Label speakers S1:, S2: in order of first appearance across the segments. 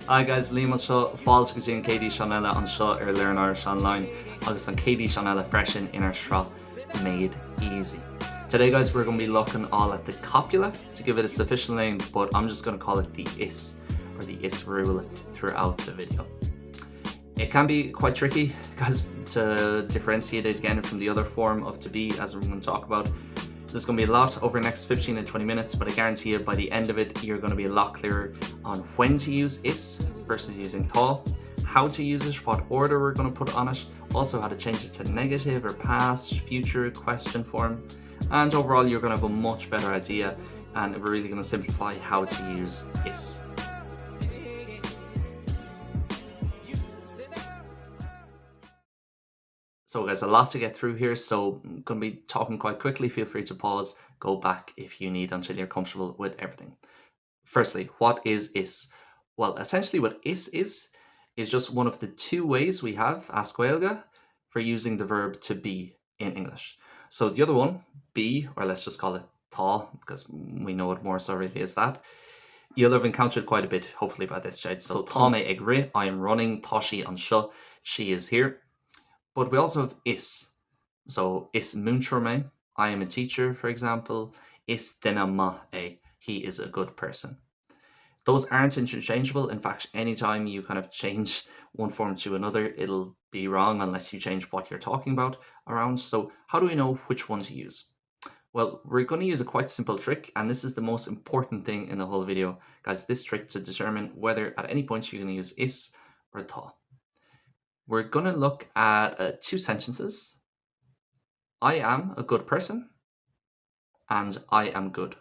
S1: Hi guys, Liam seo fáilte go dtíon céadí seán eile an seo ar Learnar online agus an céadí seán eile freisin inar shrá made easy. Today guys we're going to be looking all at the copula to give it its official name, but I'm just going to call it the is or the is rule throughout the video. It can be quite tricky guys to differentiate it again from the other form of to be, as we're going to talk about. There's going to be a lot over the next 15 and 20 minutes, but I guarantee you by the end of it, you're going to be a lot clearer on when to use is versus using tá, how to use it, what order we're going to put on it, also how to change it to negative or past, future, question form, and overall you're going to have a much better idea, and we're really going to simplify how to use is. So guys, a lot to get through here, so I'm going to be talking quite quickly. Feel free to pause, go back if you need until you're comfortable with everything. Firstly, what is? Well, essentially what is just one of the two ways we have, éasca, for using the verb to be in English. So the other one, be, or let's just call it tá, because we know it more so really is that, you'll have encountered quite a bit, hopefully by this stage. So tá mé ag ri, I am running, tá sí an seo, she is here. But we also have is. So is múinteoir mé, I am a teacher, for example. Is duine ma é, he is a good person. Those aren't interchangeable. In fact, anytime you kind of change one form to another, it'll be wrong unless you change what you're talking about around. So how do we know which one to use? Well, we're going to use a quite simple trick, and this is the most important thing in the whole video, guys. This trick to determine whether at any point you're going to use is or tá. We're going to look at two sentences. I am a good person and I am good.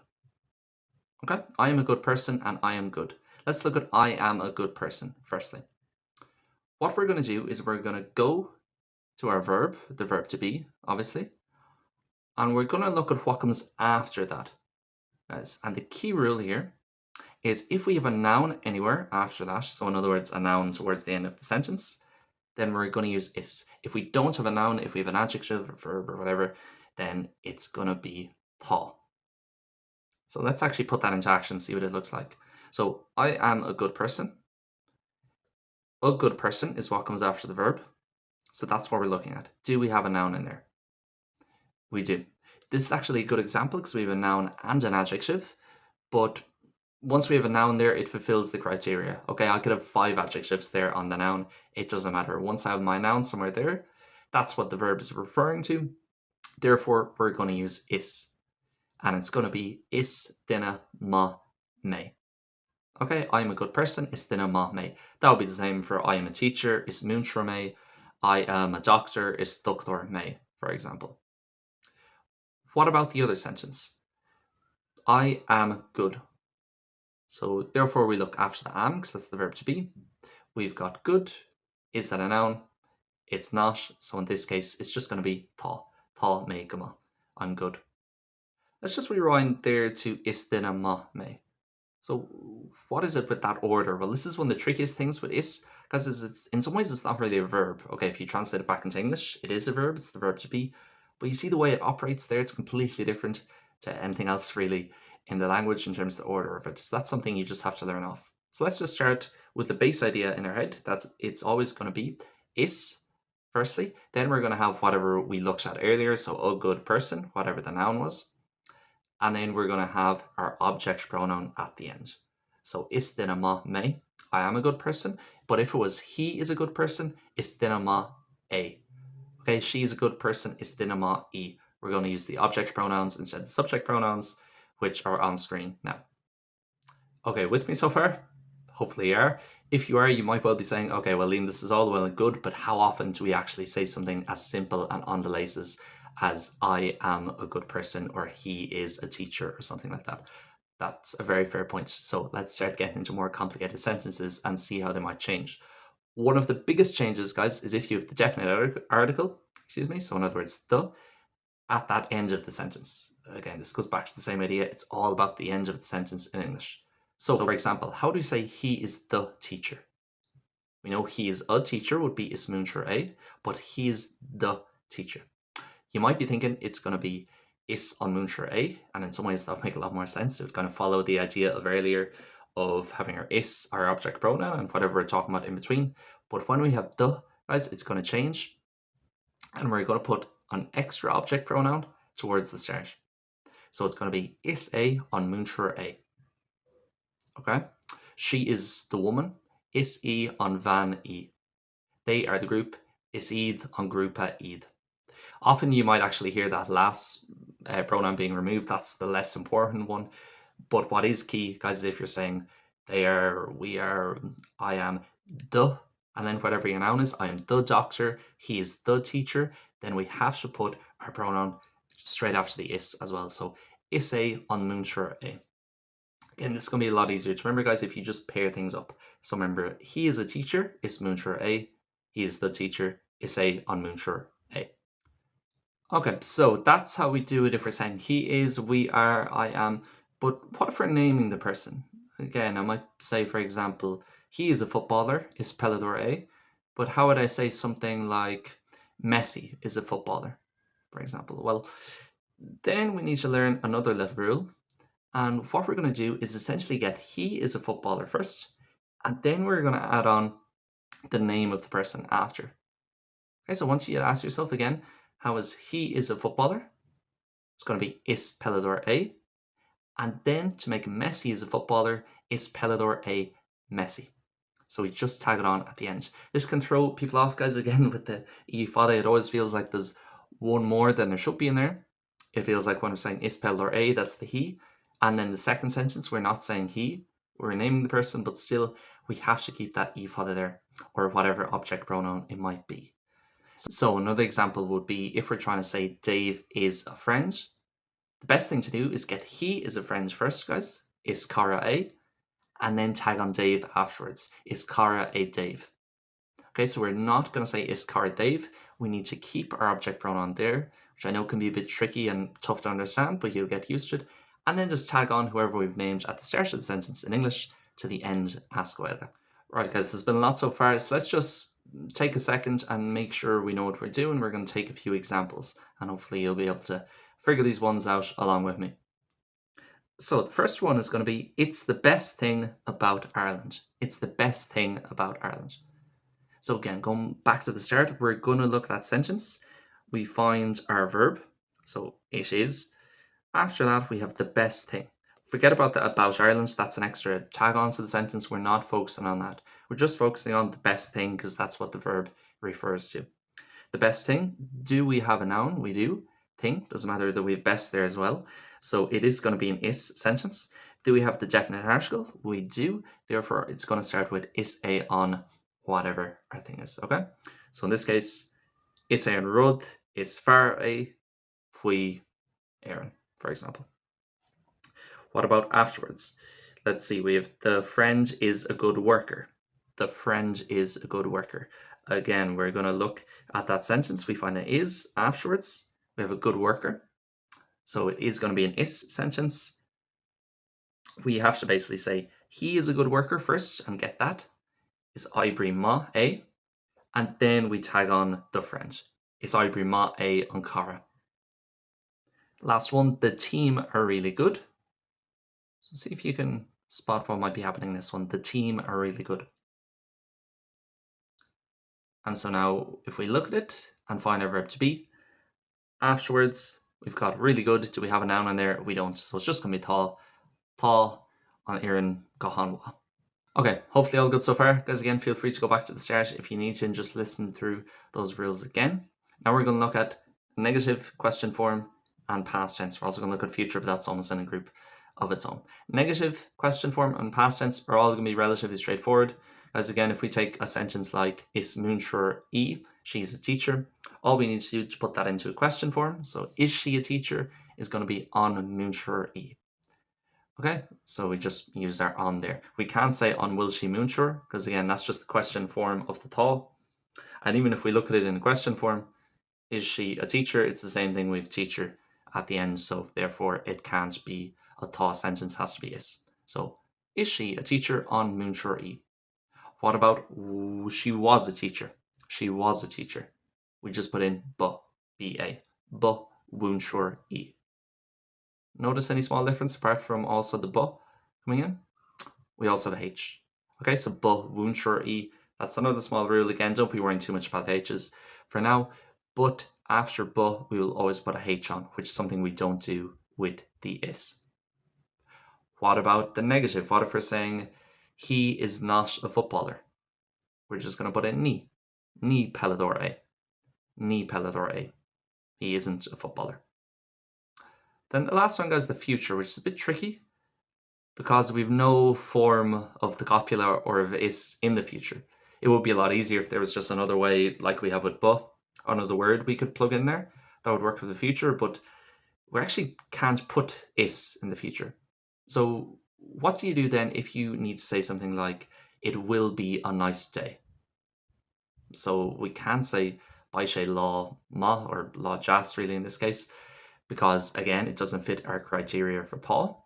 S1: Okay, I am a good person and I am good. Let's look at I am a good person firstly. What we're going to do is we're going to go to our verb, the verb to be, obviously, and we're going to look at what comes after that. And the key rule here is if we have a noun anywhere after that, so in other words, a noun towards the end of the sentence, then we're going to use is. If we don't have a noun, if we have an adjective or verb or whatever, then it's going to be tá. So let's actually put that into action, see what it looks like. So I am a good person. A good person is what comes after the verb. So that's what we're looking at. Do we have a noun in there? We do. This is actually a good example because we have a noun and an adjective, but once we have a noun there, it fulfills the criteria. Okay, I could have 5 adjectives there on the noun. It doesn't matter. Once I have my noun somewhere there, that's what the verb is referring to. Therefore, we're going to use is. And it's going to be is duine ma mé. Okay, I am a good person, is duine ma mé. That would be the same for I am a teacher, is múinteoir mé. I am a doctor, is doctor mé, for example. What about the other sentence? I am good. So therefore we look after the am, because that's the verb to be. We've got good. Is that a noun? It's not. So in this case, it's just going to be tá. Tá mé go maith. I'm good. Let's just rewind there to is duine ma mé. So what is it with that order? Well, this is one of the trickiest things with is, because it's in some ways it's not really a verb. Okay, if you translate it back into English, it is a verb. It's the verb to be. But you see the way it operates there, it's completely different to anything else really in the language in terms of the order of it. So that's something you just have to learn off. So let's just start with the base idea in our head. That's it's always going to be is firstly. Then we're going to have whatever we looked at earlier. So a good person, whatever the noun was. And then we're going to have our object pronoun at the end. So is duine ma mé, I am a good person. But if it was he is a good person, is duine ma é. Okay, she is a good person, is duine ma í. We're going to use the object pronouns instead of the subject pronouns, which are on screen now. Okay, with me so far? Hopefully you are. If you are, you might well be saying, okay, well, Liam, this is all well and good, but how often do we actually say something as simple and on the laces as I am a good person or he is a teacher or something like that? That's a very fair point. So let's start getting into more complicated sentences and see how they might change. One of the biggest changes, guys, is if you have the definite article, so in other words, the, at that end of the sentence. Again, this goes back to the same idea. It's all about the end of the sentence in English. So for example, how do you say he is the teacher? We know he is a teacher would be is múinteoir é, but he is the teacher. You might be thinking it's going to be is an múinteoir é, and in some ways that would make a lot more sense. It would kind of follow the idea of earlier of having our is, our object pronoun, and whatever we're talking about in between. But when we have the, guys, it's going to change. And we're going to put an extra object pronoun towards the start. So it's going to be is a on múinteoir a. Okay? She is the woman, is e on van e. They are the group, is iad on grúpa iad. Often you might actually hear that last pronoun being removed. That's the less important one. But what is key, guys, is if you're saying they are, we are, I am the, and then whatever your noun is, I am the doctor, he is the teacher, then we have to put our pronoun straight after the is as well. So is a on múinteoir a. Again, this is going to be a lot easier to remember, guys, if you just pair things up. So remember, he is a teacher, is múinteoir a. He is the teacher, is a on múinteoir a. Okay, so that's how we do it if we're saying he is, we are, I am. But what if we're naming the person? Again, I might say, for example, he is a footballer, is pelador a. But how would I say something like Messi is a footballer, for example? Well, then we need to learn another little rule. And what we're going to do is essentially get he is a footballer first, and then we're going to add on the name of the person after. Okay, so once you ask yourself again, how is he is a footballer? It's going to be is pelador a. And then to make Messi is a footballer, is pelador a Messi. So we just tag it on at the end. This can throw people off, guys, again, with the e fada. It always feels like there's one more than there should be in there. It feels like when we're saying is pelador a, that's the he. And then the second sentence, we're not saying he. We're naming the person, but still we have to keep that e fada there, or whatever object pronoun it might be. So another example would be if we're trying to say Dave is a friend. The best thing to do is get he is a friend first, guys, is cara a, and then tag on Dave afterwards, is cara a Dave. Okay, so we're not going to say is cara Dave. We need to keep our object pronoun there, which I know can be a bit tricky and tough to understand, but you'll get used to it. And then just tag on whoever we've named at the start of the sentence in English to the end, éasca uait. Right, guys, there's been a lot so far, so let's just take a second and make sure we know what we're doing. We're going to take a few examples, and hopefully you'll be able to figure these ones out along with me. So the first one is going to be, it's the best thing about Ireland. It's the best thing about Ireland. So again, going back to the start, we're going to look at that sentence. We find our verb, so it is. After that, we have the best thing. Forget about the about Ireland, that's an extra tag on to the sentence. We're not focusing on that. We're just focusing on the best thing because that's what the verb refers to. The best thing, do we have a noun? We do. Thing, doesn't matter that we have best there as well. So it is going to be an is sentence. Do we have the definite article? We do. Therefore, it's going to start with is a on whatever our thing is. Okay? So in this case, is a an rud, is far a, fui Aaron, for example. What about afterwards? Let's see, we have the friend is a good worker. The friend is a good worker. Again, we're going to look at that sentence. We find that is afterwards. We have a good worker. So it is going to be an is sentence. We have to basically say he is a good worker first and get that. Is ibri ma a. And then we tag on the friend. Is ibri ma a on cara. Last one, the team are really good. So see if you can spot what might be happening in this one. The team are really good. And so now if we look at it and find our verb to be, afterwards we've got really good. Do we have a noun in there? We don't. So it's just going to be tá on Éireann Gahanwa. Okay, hopefully all good so far. Guys, again, feel free to go back to the start if you need to and just listen through those rules again. Now we're going to look at negative, question form, and past tense. We're also going to look at future, but that's almost in a group of its own. Negative, question form, and past tense are all going to be relatively straightforward. As again, if we take a sentence like is múinteoir e, she's a teacher, all we need to do to put that into a question form. So is she a teacher is going to be on múinteoir e. Okay, so we just use our on there. We can't say on will she múinteoir because again, that's just the question form of the tá. And even if we look at it in the question form, is she a teacher? It's the same thing with teacher at the end. So therefore it can't be a tá sentence, has to be is. So is she a teacher on múinteoir e? What about she was a teacher? She was a teacher. We just put in b-a, múinteoir e. Notice any small difference apart from also the coming in? we also have a H. Okay, so bu, woon, sure, e. That's another small rule. Again, don't be worrying too much about the H's for now. But after bu, we will always put a H on, which is something we don't do with the is. What about the negative? What if we're saying he is not a footballer? We're just going to put in ni. Ni pelador e. Ni pelador e. He isn't a footballer. Then the last one goes the future, which is a bit tricky because we've no form of the copula or of is in the future. It would be a lot easier if there was just another way, like we have with bu, another word we could plug in there. That would work for the future, but we actually can't put is in the future. So what do you do then if you need to say something like, it will be a nice day? So we can't say by sé lá ma or lá jas really in this case, because again, it doesn't fit our criteria for tá.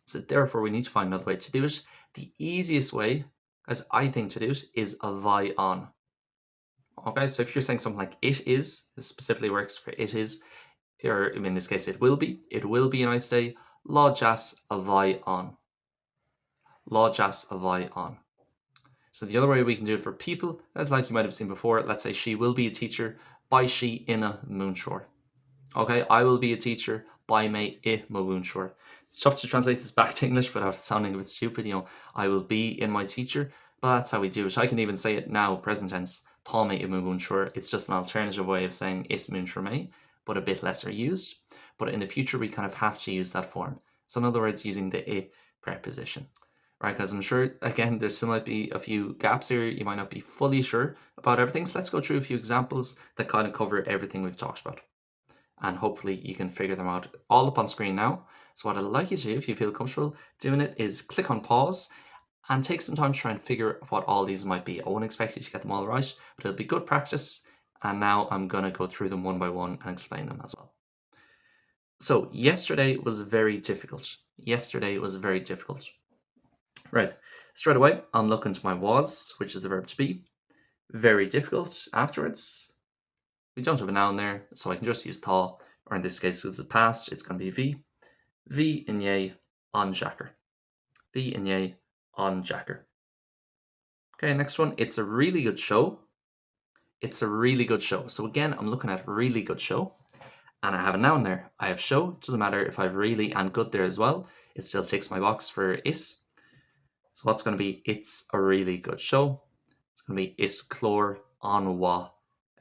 S1: So therefore we need to find another way to do it. The easiest way, as I think, to do it is a vai on. Okay, so if you're saying something like it is, this specifically works for it is, or in this case it will be a nice day, lá jas a vai on. Lá jas a vai on. So the other way we can do it for people, as like you might have seen before, let's say she will be a teacher by she in a moonshore. Okay, I will be a teacher by me I moonshore. It's tough to translate this back to English without sounding a bit stupid, I will be in my teacher, but that's how we do it. I can even say it now, present tense, tá me I moonshore. It's just an alternative way of saying is moonshore me, but a bit lesser used. But in the future, we kind of have to use that form. So in other words, using the I preposition. Right, because I'm sure, again, there still might be a few gaps here. You might not be fully sure about everything. So let's go through a few examples that kind of cover everything we've talked about. And hopefully you can figure them out all up on screen now. So what I'd like you to do, if you feel comfortable doing it, is click on pause and take some time to try and figure what all these might be. I won't expect you to get them all right, but it'll be good practice. And now I'm going to go through them one by one and explain them as well. So yesterday was very difficult. Yesterday was very difficult. Right, straight away, I'm looking to my was, which is the verb to be. Very difficult afterwards. We don't have a noun there, so I can just use tá, or in this case, it's past, it's going to be V. V in ye on jacker. V in ye on jacker. Okay, next one, it's a really good show. It's a really good show. So again, I'm looking at really good show, and I have a noun there. I have show. It doesn't matter if I have really and good there as well. It still ticks my box for is. So what's going to be, it's a really good show. It's going to be is chlor an wa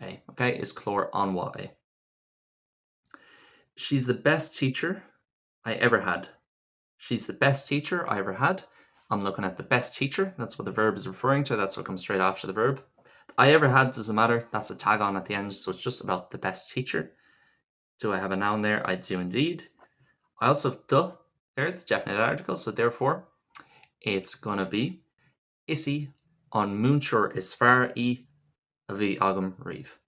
S1: a. Okay, is chlor an wa a. She's the best teacher I ever had. She's the best teacher I ever had. I'm looking at the best teacher. That's what the verb is referring to. That's what comes straight after the verb. I ever had doesn't matter. That's a tag on at the end. So it's just about the best teacher. Do I have a noun there? I do indeed. I also have the there. It's definite article. So therefore, it's going to be isi on moonshore is far e avi agam reeve.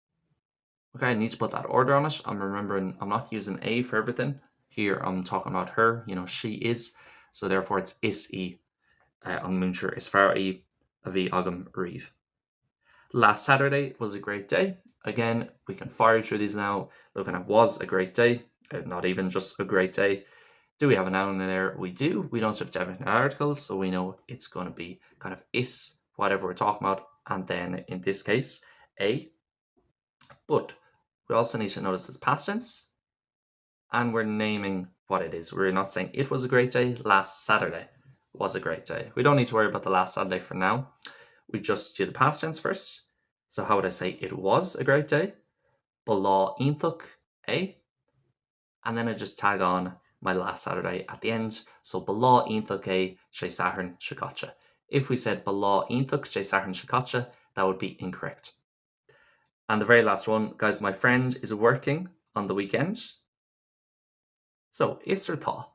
S1: Okay, I need to put that order on it. I'm remembering I'm not using a for everything. Here I'm talking about her, she is. So therefore it's isi on moonshore is far e avi agam reeve. Last Saturday was a great day. Again, we can fire through these now. Looking at was a great day, not even just a great day. Do we have a noun in there? We do. We don't have definite articles, so we know it's going to be kind of is, whatever we're talking about, and then in this case, a. But we also need to notice it's past tense, and we're naming what it is. We're not saying it was a great day. Last Saturday was a great day. We don't need to worry about the last Saturday for now. We just do the past tense first. So how would I say it was a great day? Bala intuk a. And then I just tag on my last Saturday at the end. So bala intuk a sé saharn shakacha. If we said bala intuk sé saharn shakacha, that would be incorrect. And the very last one, guys, my friend is working on the weekend. So is or tá?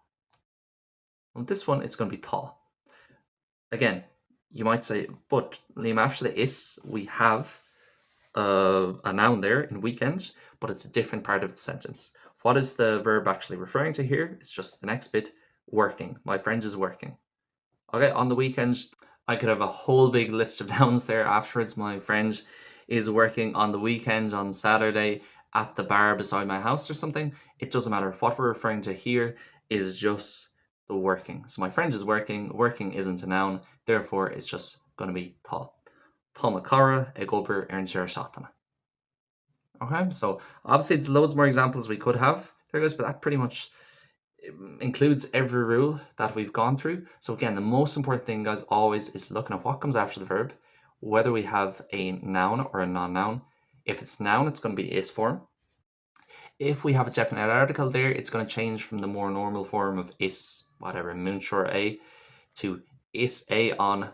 S1: On this one, it's going to be tá. Again, you might say, but Liam, after the is, we have a noun there in weekend, but it's a different part of the sentence. What is the verb actually referring to here? It's just the next bit, working. My friend is working. Okay, on the weekend, I could have a whole big list of nouns there afterwards. My friend is working on the weekend on Saturday at the bar beside my house or something. It doesn't matter. What we're referring to here is just the working. So my friend is working. Working isn't a noun, therefore it's just going to be tá. Tá ma cara ag obair ar an tíre seachtaine. Okay, so obviously there's loads more examples we could have there, guys, but that pretty much includes every rule that we've gone through. So again, the most important thing, guys, always is looking at what comes after the verb, whether we have a noun or a non-noun. If it's noun, it's going to be is form. If we have a definite article there, it's going to change from the more normal form of is, whatever, múinteoir a, to is a on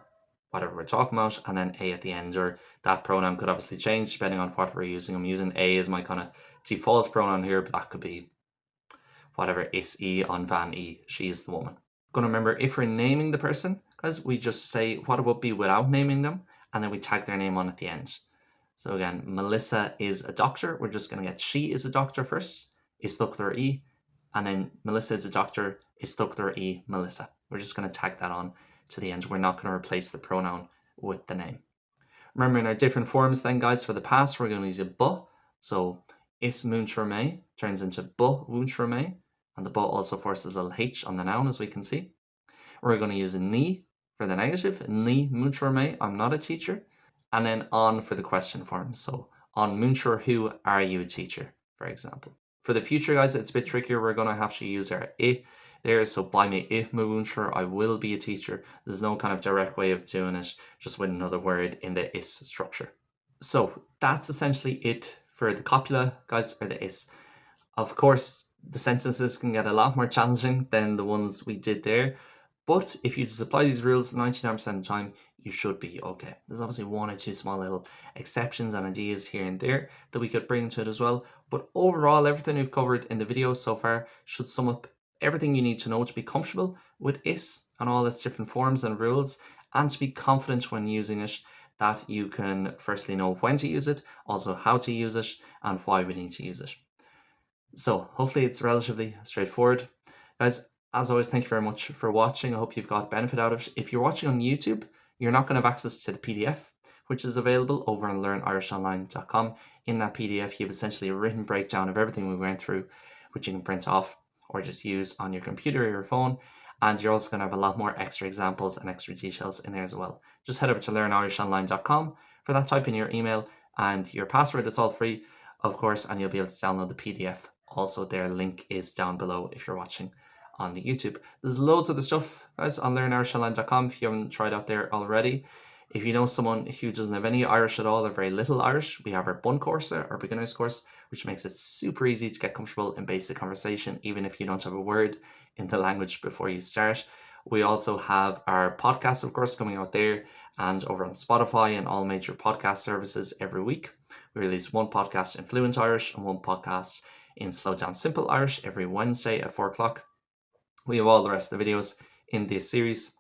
S1: whatever we're talking about, and then a at the end, or that pronoun could obviously change depending on what we're using. I'm using a as my kind of default pronoun here, but that could be whatever, is e on van e, she is the woman. Going to remember, if we're naming the person, guys, we just say what it would be without naming them, and then we tag their name on at the end. So again, Melissa is a doctor. We're just going to get she is a doctor first, is tuchttar e, and then Melissa is a doctor, is tuchttar e, Melissa. We're just going to tag that on to the end. We're not going to replace the pronoun with the name. Remember, in our different forms then, guys, for the past, we're going to use a bu. So is múinteoir me turns into bu múinteoir me, and the bu also forces a little h on the noun, as we can see. We're going to use a ní for the negative, ní múinteoir me, I'm not a teacher, and then on for the question form. So on múinteoir who, are you a teacher, for example. For the future, guys, it's a bit trickier. We're going to have to use our I there. So by me I múinteoir, I will be a teacher. There's no kind of direct way of doing it, just with another word in the is structure. So that's essentially it for the copula, guys, or the is. Of course, the sentences can get a lot more challenging than the ones we did there, but if you just apply these rules 99% of the time, you should be okay. There's obviously one or two small little exceptions and ideas here and there that we could bring into it as well, but overall, everything we've covered in the video so far should sum up everything you need to know to be comfortable with is and all its different forms and rules, and to be confident when using it, that you can firstly know when to use it, also how to use it, and why we need to use it. So hopefully it's relatively straightforward. Guys, as always, thank you very much for watching. I hope you've got benefit out of it. If you're watching on YouTube, you're not going to have access to the PDF, which is available over on learnirishonline.com. In that PDF, you have essentially a written breakdown of everything we went through, which you can print off or just use on your computer or your phone. And you're also going to have a lot more extra examples and extra details in there as well. Just head over to learnirishonline.com for that. Type in your email and your password. It's all free, of course, and you'll be able to download the PDF. Also, their link is down below if you're watching on the YouTube. There's loads of the stuff, guys, on learnirishonline.com if you haven't tried out there already. If you know someone who doesn't have any Irish at all or very little Irish, we have our Bun course, our beginner's course, which makes it super easy to get comfortable in basic conversation, even if you don't have a word in the language before you start. We also have our podcast, of course, coming out there and over on Spotify and all major podcast services every week. We release one podcast in fluent Irish and one podcast in slow down simple Irish every Wednesday at 4 o'clock. We have all the rest of the videos in this series,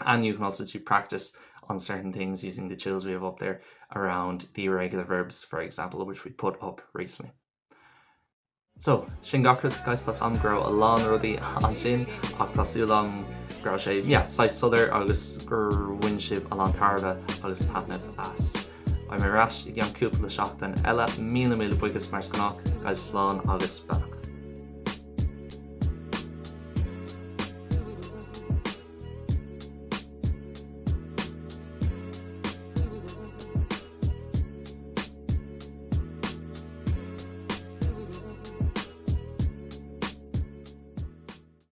S1: and you can also do practice on certain things using the tools we have up there around the irregular verbs, for example, which we put up recently. So, sin gach guys, tá sam gro a lán rudí an sin, ach tá súlam gro sé, sais sulir agus gur win sib a lán tarda agus tanamh as. Ba mé ras I gan cúpla seachtain eile, míle buigas mar scanach, guys, Slán agus Bella.